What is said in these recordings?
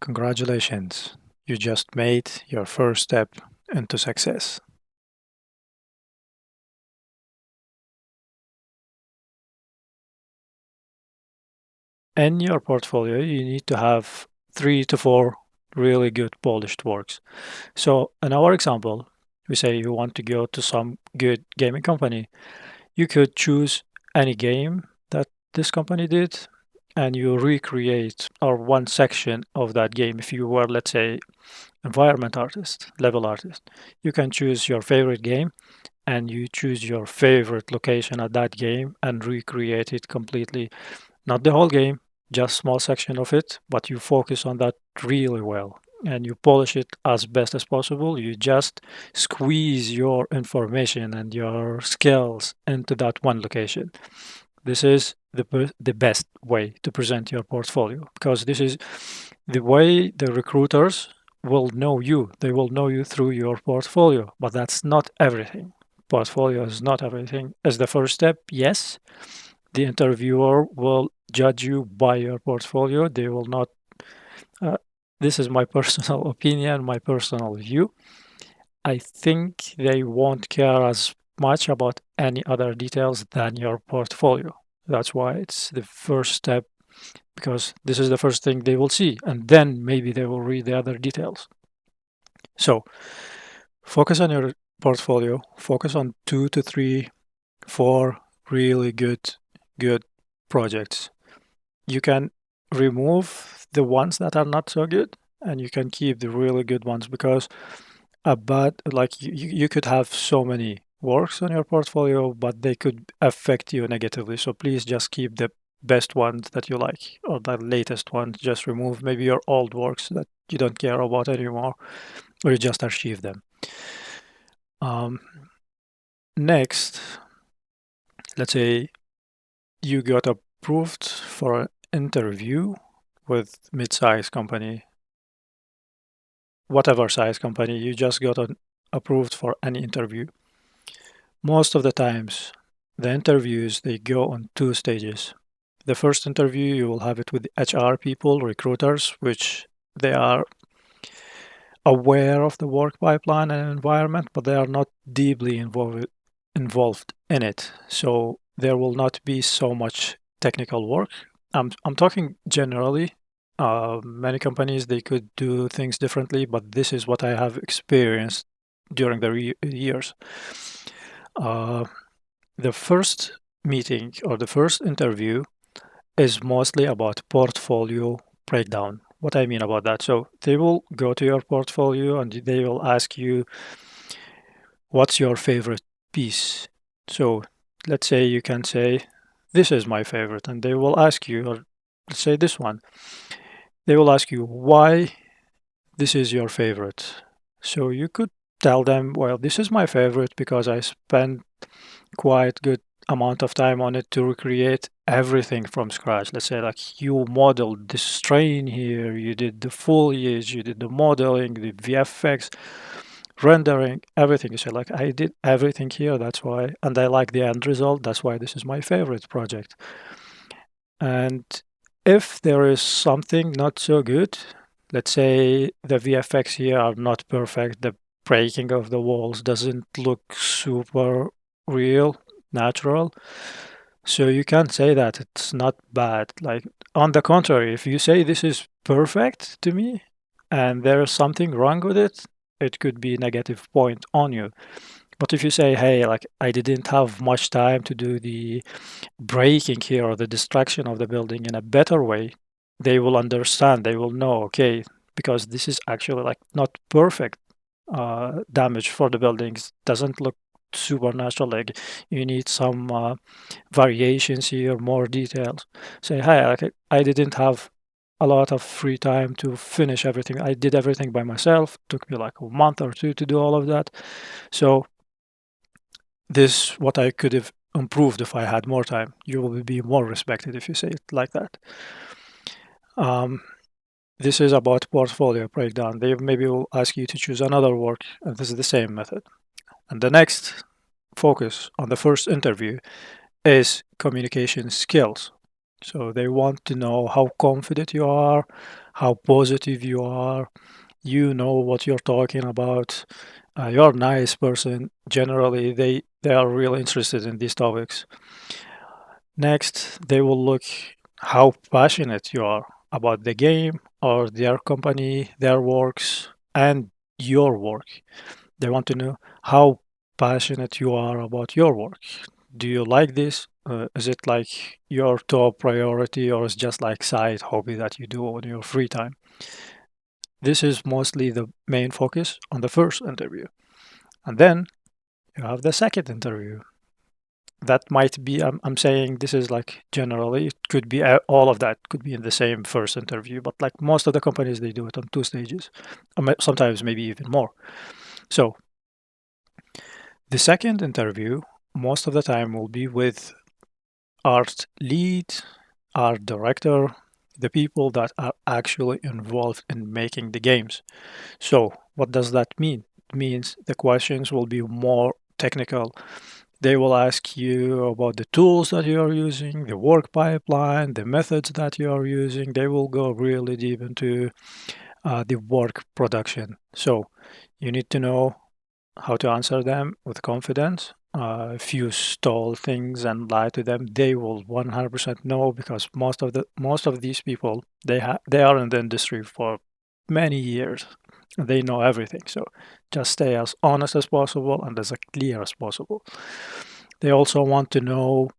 Congratulations, you just made your first step into success. In your portfolio, you need to have 3 to 4 really good polished works. So, in our example, we say you want to go to some good gaming company. You could choose any game that this company did and you recreate or one section of that game. If you were, let's say, environment artist, level artist, you can choose your favorite game and you choose your favorite location at that game and recreate it completely. Not the whole game, just small section of it, but you focus on that really well and you polish it as best as possible. You just squeeze your information and your skills into that one location. This is the best way to present your portfolio because this is the way the recruiters will know you. They will know you through your portfolio, but that's not everything. Portfolio is not everything. As the first step, yes, the interviewer will judge you by your portfolio. They will not. Uh, this is my personal opinion, my personal view. I think they won't care as much about any other details than your portfolio. That's why it's the first step because this is the first thing they will see, and then maybe they will read the other details. So focus on your portfolio, focus on 2 to 3, 4 really good projects. You can remove the ones that are not so good and you can keep the really good ones because a bad like you could have so many works on your portfolio but they could affect you negatively, so please just keep the best ones that you like or the latest ones. Just remove maybe your old works that you don't care about anymore or you just archive them. um, Next, let's say you got approved for an interview with mid-size company, whatever size company, you just got approved for an interview. Most of the times, the interviews, they go on 2 stages. The first interview, you will have it with HR people, recruiters, which they are aware of the work pipeline and environment, but they are not deeply involved in it. So there will not be so much technical work. I'm talking generally. Many companies they could do things differently, but this is what I have experienced during the years. Uh, the first meeting or the first interview is mostly about portfolio breakdown. What I mean about that, so they will go to your portfolio and they will ask you, what's your favorite piece? So let's say you can say, this is my favorite, and they will ask you, or let's say this one, they will ask you why this is your favorite. So you could tell them, well, this is my favorite because I spent quite good amount of time on it to recreate everything from scratch. Let's say like you modeled the strain here, you did the foliage, you did the modeling, the VFX, rendering, everything. You say like I did everything here, that's why, and I like the end result, that's why this is my favorite project. And if there is something not so good, let's say the VFX here are not perfect, the breaking of the walls doesn't look super real, natural. So you can't say that it's not bad. Like on the contrary, if you say this is perfect to me and there is something wrong with it, it could be a negative point on you. But if you say, hey, like I didn't have much time to do the breaking here or the destruction of the building in a better way, they will understand, they will know, okay, because this is actually like not perfect damage for the buildings, doesn't look supernatural, like you need some variations here, more details. Say, hi, like I didn't have a lot of free time to finish everything. I did everything by myself. It took me like a month or two to do all of that. So this what I could have improved if I had more time. You will be more respected if you say it like that. Um, this is about portfolio breakdown. They maybe will ask you to choose another work, and this is the same method. And the next focus on the first interview is communication skills. So they want to know how confident you are, how positive you are, you know what you're talking about. You're a nice person. Generally, they are really interested in these topics. Next, they will look how passionate you are about the game or their company, their works, and your work. They want to know how passionate you are about your work. Do you like this? Is it like your top priority, or is just like side hobby that you do on your free time? This is mostly the main focus on the first interview. And then you have the second interview. That might be, I'm saying this is like generally, it could be all of that could be in the same first interview, but like most of the companies, they do it on two stages, sometimes maybe even more. So the second interview, most of the time, will be with art lead, art director, the people that are actually involved in making the games. So, what does that mean? It means the questions will be more technical. They will ask you about the tools that you are using, the work pipeline, the methods that you are using. They will go really deep into the work production. So, you need to know how to answer them with confidence. If you stall things and lie to them, they will 100% know, because most of these people, they are in the industry for many years. They know everything. So just stay as honest as possible and as clear as possible. They also want to know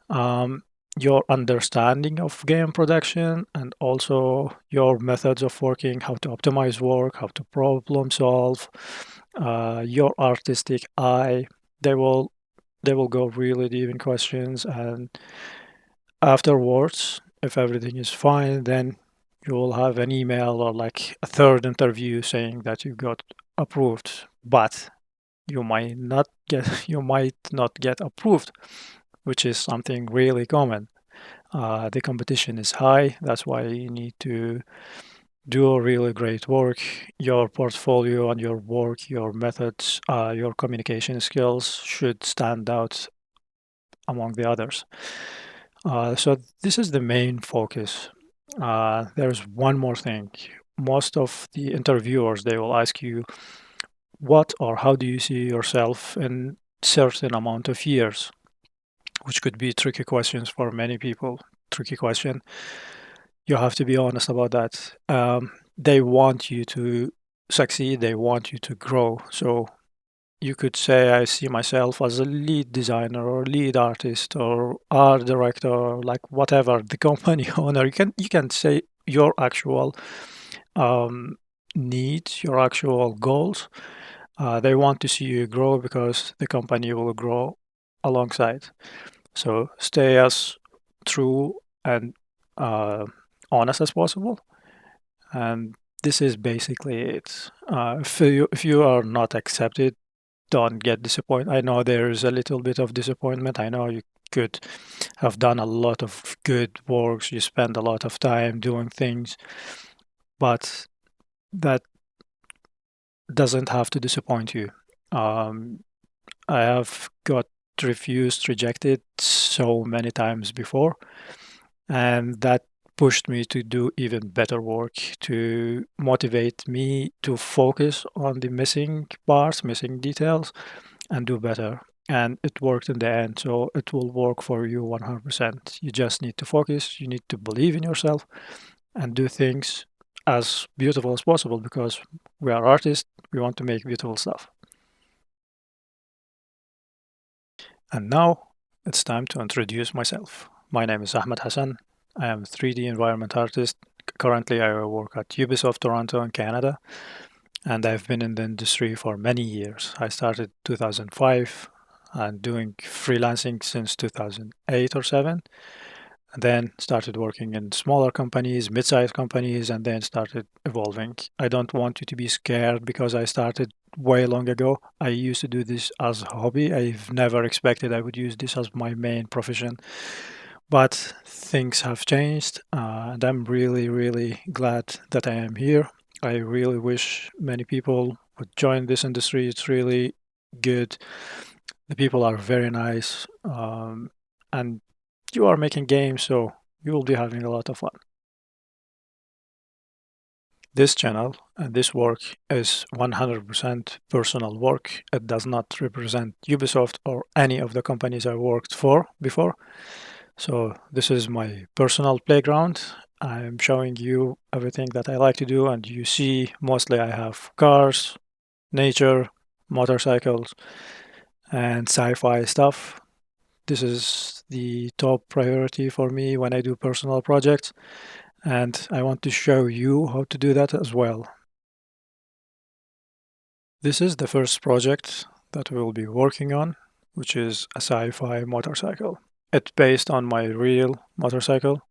um, your understanding of game production and also your methods of working, how to optimize work, how to problem solve, your artistic eye. They will they will go really deep in questions, and afterwards, if everything is fine, then you will have an email or like a third interview saying that you got approved. But you might not get approved, which is something really common. The competition is high. That's why you need to do really great work. Your portfolio and your work, your methods, your communication skills should stand out among the others. So this is the main focus. There's one more thing. Most of the interviewers, they will ask you, what or how do you see yourself in certain amount of years, which could be tricky questions for many people. Tricky question. You have to be honest about that. They want you to succeed. They want you to grow. So you could say, I see myself as a lead designer or lead artist or art director, or like whatever the company owner. You can say your actual um, needs, your actual goals. They want to see you grow because the company will grow alongside. So stay as true and uh, honest as possible. And this is basically it. If you are not accepted, don't get disappointed. I know there's a little bit of disappointment. I know you could have done a lot of good works. You spend a lot of time doing things, but that doesn't have to disappoint you. Um, I have got refused, rejected so many times before, and that pushed me to do even better work, to motivate me to focus on the missing parts, missing details, and do better. And it worked in the end, so it will work for you 100%. You just need to focus, you need to believe in yourself, and do things as beautiful as possible, because we are artists, we want to make beautiful stuff. And now it's time to introduce myself. My name is Ahmed Hassan. I am a 3D environment artist. Currently, I work at Ubisoft Toronto in Canada, and I've been in the industry for many years. I started 2005 and doing freelancing since 2008 or 7, and then started working in smaller companies, mid-sized companies, and then started evolving. I don't want you to be scared because I started way long ago. I used to do this as a hobby. I've never expected I would use this as my main profession, but things have changed, and I'm really, really glad that I am here. I really wish many people would join this industry. It's really good. The people are very nice, and you are making games, so you will be having a lot of fun. This channel and this work is 100% personal work. It does not represent Ubisoft or any of the companies I worked for before. So this is my personal playground. I'm showing you everything that I like to do, and you see mostly I have cars, nature, motorcycles, and sci-fi stuff. This is the top priority for me when I do personal projects, and I want to show you how to do that as well. This is the first project that we'll be working on, which is a sci-fi motorcycle. It's based on my real motorcycle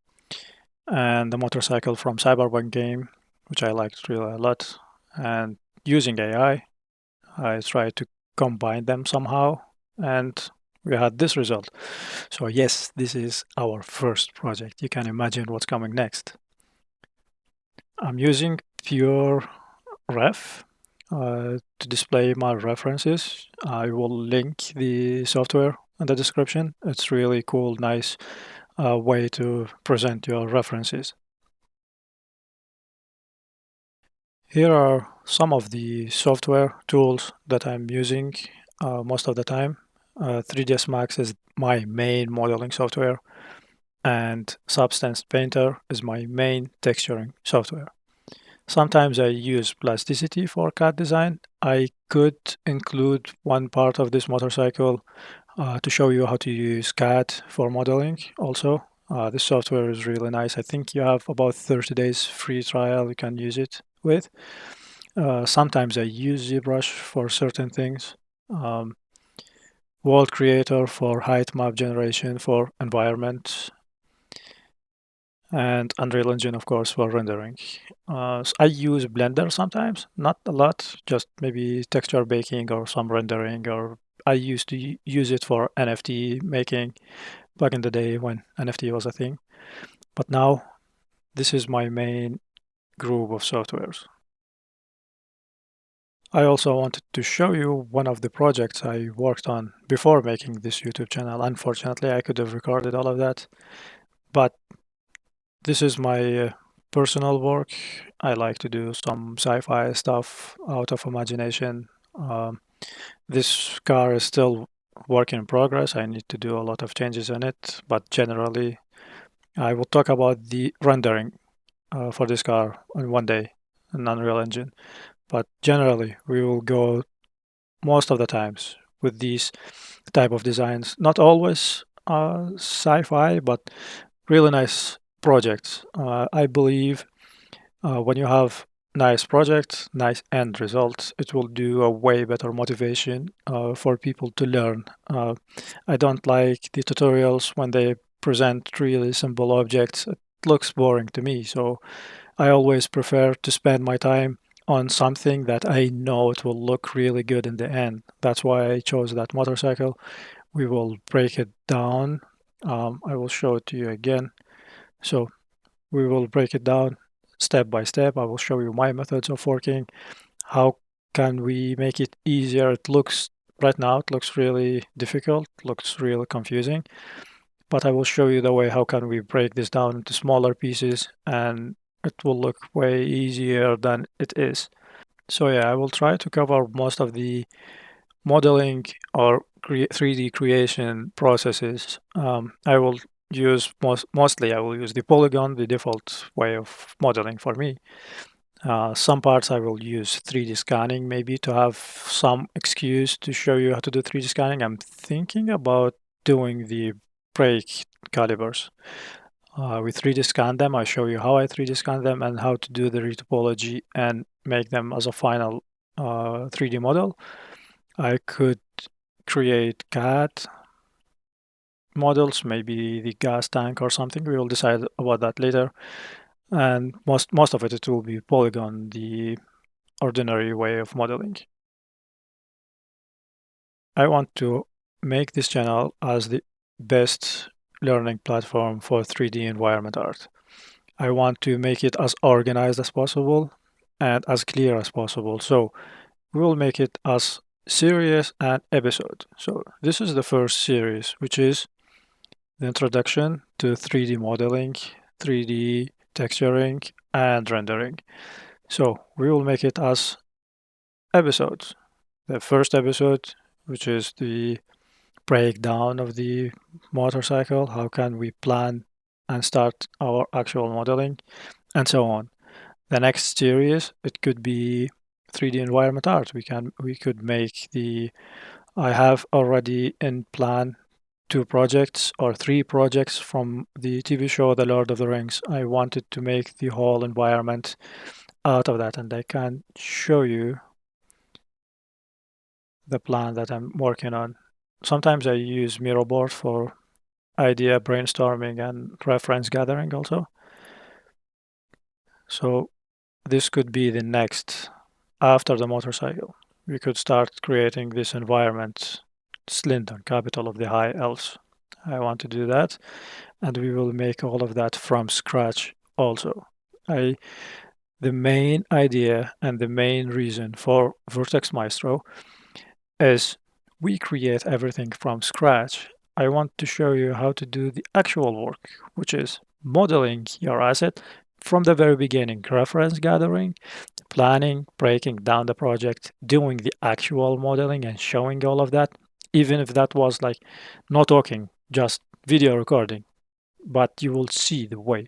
and the motorcycle from Cyberpunk game, which I liked really a lot. And using AI, I tried to combine them somehow, and we had this result. So yes, this is our first project. You can imagine what's coming next. I'm using pure ref to display my references. I will link the software in the description. It's really cool, nice way to present your references. Here are some of the software tools that I'm using most of the time. 3ds Max is my main modeling software, and Substance Painter is my main texturing software. Sometimes I use plasticity for CAD design. I could include one part of this motorcycle to show you how to use CAD for modeling also. This software is really nice. I think you have about 30 days free trial you can use it with. Sometimes I use ZBrush for certain things. Um, World Creator for height map generation for environment, and Unreal Engine, of course, for rendering. I use Blender sometimes, not a lot, just maybe texture baking or some rendering, or I used to use it for NFT making back in the day when NFT was a thing. But now, this is my main group of softwares. I also wanted to show you one of the projects I worked on before making this YouTube channel. Unfortunately, I could have recorded all of that, but this is my personal work. I like to do some sci-fi stuff out of imagination. Um, this car is still work in progress. I need to do a lot of changes in it, but generally, I will talk about the rendering for this car on one day in Unreal Engine. But generally, we will go most of the times with these type of designs. Not always sci-fi, but really nice projects. I believe when you have nice projects, nice end results, it will do a way better motivation for people to learn. I don't like the tutorials when they present really simple objects. It looks boring to me, so I always prefer to spend my time on something that I know it will look really good in the end. That's why I chose that motorcycle. We will break it down. I will show it to you again. So we will break it down step by step. I will show you my methods of working. How can we make it easier? It looks right now, it looks really difficult, looks really confusing, but I will show you the way how can we break this down into smaller pieces and it will look way easier than it is. So yeah, I will try to cover most of the modeling or 3D creation processes. I will use mostly I will use the polygon, the default way of modeling for me. Some parts I will use 3D scanning maybe to have some excuse to show you how to do 3D scanning. I'm thinking about doing the brake calibers. We 3D scan them. I show you how I 3D scan them and how to do the retopology and make them as a final 3D model. I could create CAD models, maybe the gas tank or something. We will decide about that later. And most of it will be polygon, the ordinary way of modeling. I want to make this channel as the best learning platform for 3D environment art. I want to make it as organized as possible and as clear as possible. So we will make it as series and episode. So this is the first series, which is the introduction to 3D modeling, 3D texturing, and rendering. So we will make it as episodes. The first episode, which is the breakdown of the motorcycle, how can we plan and start our actual modeling, and so on. The next series, it could be 3D environment art. We could make the I have already in plan 2 projects or 3 projects from the TV show The Lord of the Rings. I wanted to make the whole environment out of that, and I can show you the plan that I'm working on. Sometimes I use Miroboard for idea brainstorming and reference gathering also. So this could be the next after the motorcycle. We could start creating this environment, Slindon, capital of the High Elves. I want to do that, and we will make all of that from scratch also. The main idea and the main reason for Vertex Maestro is we create everything from scratch. I want to show you how to do the actual work, which is modeling your asset from the very beginning, reference gathering, planning, breaking down the project, doing the actual modeling and showing all of that, even if that was like not talking, just video recording, but you will see the way.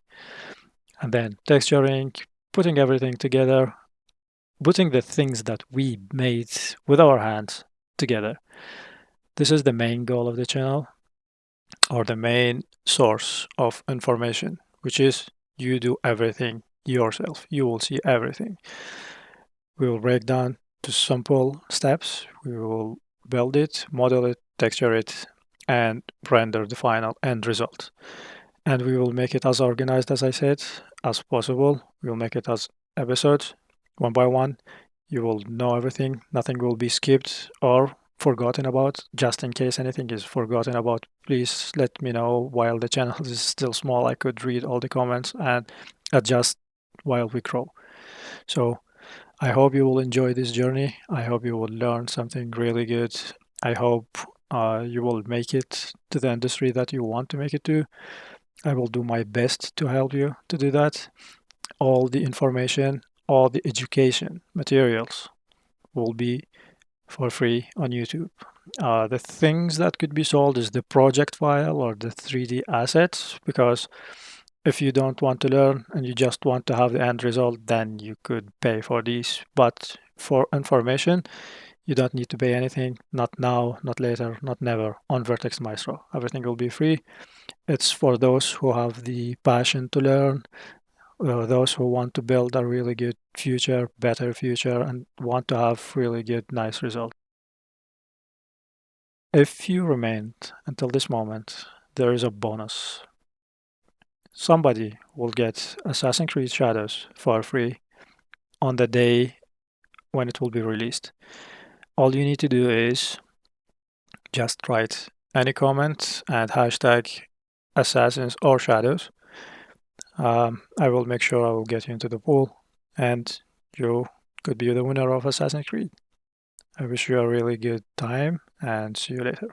And then texturing, putting everything together, putting the things that we made with our hands together. This is the main goal of the channel, or the main source of information, which is you do everything yourself. You will see everything. We will break down to simple steps. We will build it, model it, texture it, and render the final end result. And we will make it as organized, as I said, as possible. We will make it as episodes, one by one. You will know everything. Nothing will be skipped or forgotten about. Just in case anything is forgotten about, please let me know. While the channel is still small, I could read all the comments and adjust while we grow. So I hope you will enjoy this journey. I hope you will learn something really good. I hope you will make it to the industry that you want to make it to. I will do my best to help you to do that. All the information, all the education materials will be for free on YouTube. The things that could be sold is the project file or the 3D assets, because if you don't want to learn and you just want to have the end result, then you could pay for these. But for information, you don't need to pay anything. Not now, not later, not never on Vertex Maestro. Everything will be free. It's for those who have the passion to learn, those who want to build a really good future, better future, and want to have really good, nice results. If you remained until this moment, there is a bonus. Somebody will get Assassin's Creed Shadows for free on the day when it will be released. All you need to do is just write any comment and hashtag Assassins or Shadows. I will make sure I will get you into the pool, and you could be the winner of Assassin's Creed. I wish you a really good time, and see you later.